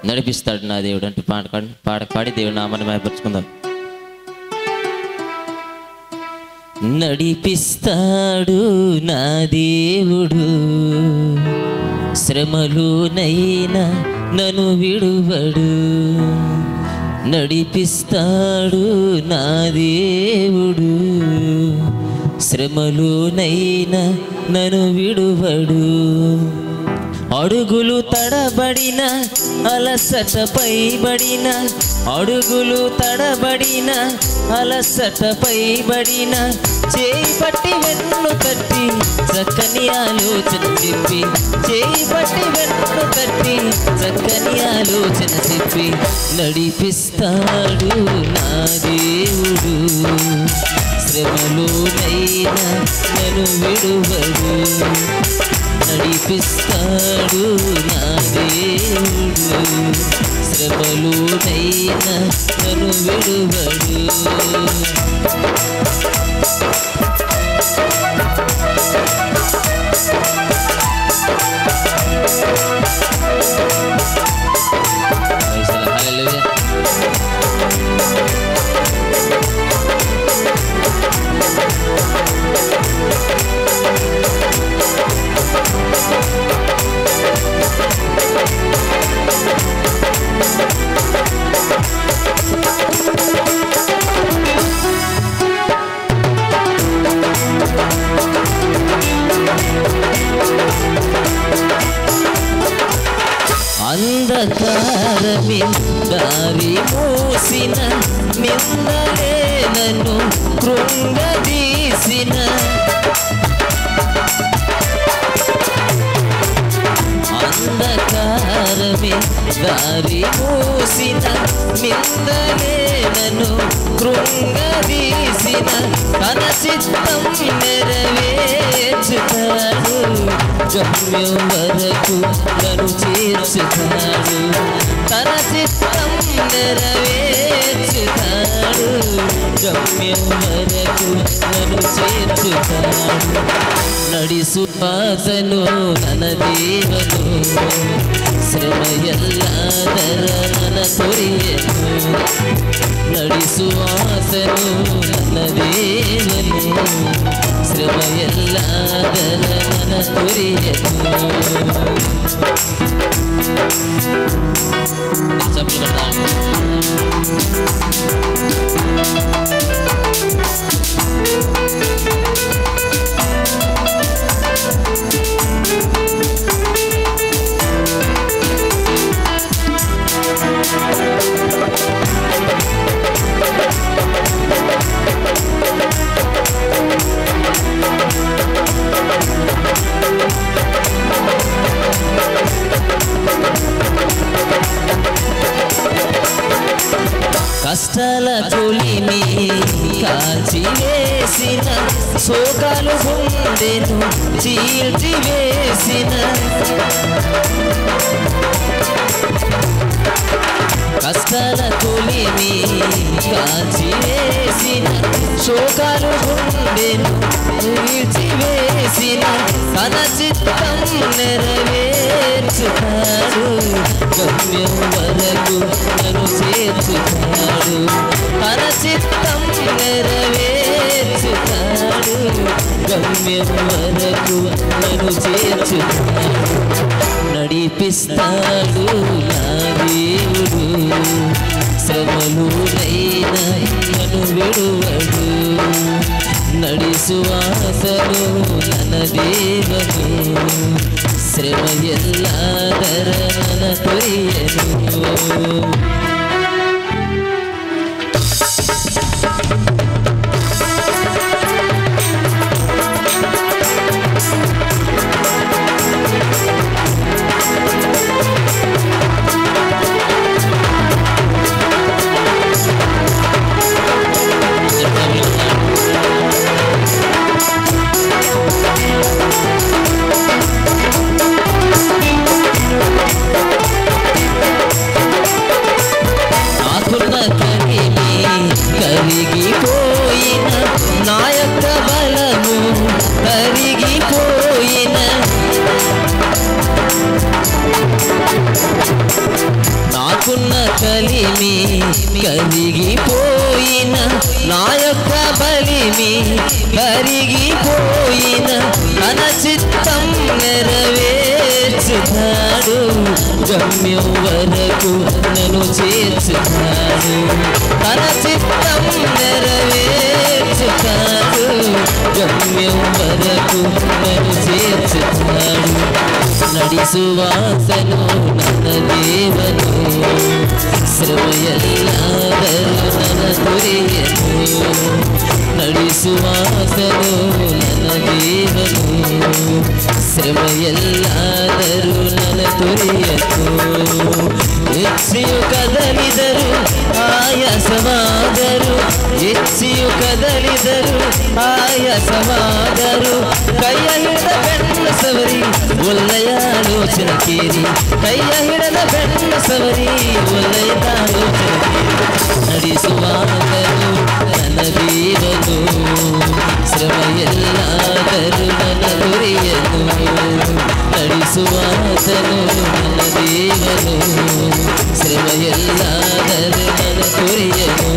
నడిపిస్తాడు నా దేవుడు అంటే పాడి దేవుడు నామాన్ని మహిమపరుచుకుందాం. నడిపిస్తాడు నా దేవుడు, శ్రమలోనైనా నన్ను విడువడు. నడిపిస్తాడు నా దేవుడు, శ్రమలోనైనా నన్ను విడువడు. అడుగులు తడబడిన అలసటపై బడిన, అడుగులు తడబడిన అలసటపై బడిన, చేయి పట్టి వెన్ను తట్టి చక్కని ఆలోచన చెప్పి, చేయి పట్టి వెన్ను తట్టి చక్కని ఆలోచన చెప్పి, నడిపిస్తాడు నా దేవుడు, శ్రమలోనైనా నన్ను విడువడు. నడిపిస్తాడు నా దేవుడు, శ్రమలోనైనా నన్ను విడువడు. అంధకారమే దారి మూసిన, నిందలే నన్ను కృంగదీసిన, అంధకారమే దారి మూసిన, నిందలే నన్ను కృంగదీసిన, తన చిత్తం నెరవేర్చుతాడు, గమ్యం వరకు నన్ను చేర్చుతాడు. తన చిత్తం నెరవేర్చుతాడు, గమ్యం వరకు నన్ను చేర్చుతాడు. నడిసుపాతను నన దేవను, శ్రమ ఎల్లాదర నన తొరియను. నడిసువాసను నన దేవను, శ్రమ ఎల్లాదర నన తొరియను. కష్టాల తొలిని కాల్చివేసిన, శోకాలు గుండెను చీల్చివేసిన, కష్టాల తొలిని కాల్చివేసిన, శోకాలు గుండెను చీల్చివేసిన, తన చిత్తం నెరవేర్చుతాడు, గమ్యం వరకు నన్ను చేర్చుతాడు. తన చిత్తం నెరవేర్చుతాడు, గమ్యం వరకు నన్ను చేర్చుతాడు. నడిపిస్తాడు నా దేవుడు, శ్రమలోనైనా నన్ను విడువడు. నడిసువాసను నన దేవను, శ్రమ ఎల్లాదర నన తొరియను. కలిమి కరిగిపోయిన నా యొక్క బలిమి కరిగిపోయిన తన చిత్తం నెరవేర్చుతాడు గమ్యం వరకు నన్ను చేర్చుతాడు తన చిత్తం నెరవేర్చుతాడు గమ్యం వరకు నన్ను చేర్చుతాడు నడిసువాసను ನನ್ನ ದೇವನು ಶ್ರಮೆಯೆಲ್ಲಾದರೂ ನನ್ನ ದೊರೆಯನು ನಡೆಸುವಾಸನು ನನ್ನ ದೇವನು ಶ್ರಮೆಯೆಲ್ಲಾದರೂ ನನ್ನ ದೊರೆಯನು ಹೆಚ್ಚಿಯು ಕದಲಿದರು ಆಯಾಸವಾದರು ಹೆಚ್ಚಿಯು ಕದಲಿದರು ಆಯಾಸವಾದರು ಕೈಯ ಹಿಡಿದ ಬೆನ್ನ ಸವರಿ ಒಳ್ಳೆಯ ಆಲೋಚನ ಕೇರಿ ಕೈಯ ಹಿಡಿದ ಬೆನ್ನ ಸವರಿ ಒಳ್ಳೆಯ ಆಲೋಚನ ಕೇರಿ ನಡೆಸುವಾಗಲು ನನ್ನ ದೇವನು ಶ್ರಮೆಯೆಲ್ಲಾದರೂ ನನ್ನ ದೊರೆಯನು ನಡೆಸುವಾತನು ನನ್ನ ದೇವನು ಶ್ರಮೆಯೆಲ್ಲಾದರೂ ನನ್ನ ದೊರೆಯನು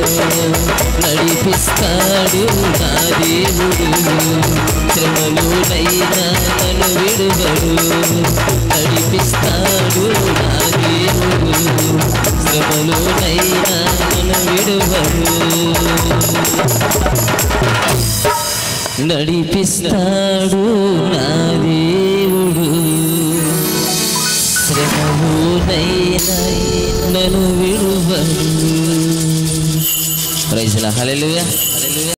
నడిపిస్తాడు నా దేవుడు శ్రమలోనైనా నన్ను విడువడు నడిపిస్తాడు నా దేవుడు శ్రమలోనైనా నన్ను విడువడు నడిపిస్తాడు నా దేవుడు శ్రమలోనైనా నన్ను విడువడు. ప్రైజ్ లా హల్లెలూయా హల్లెలూయా.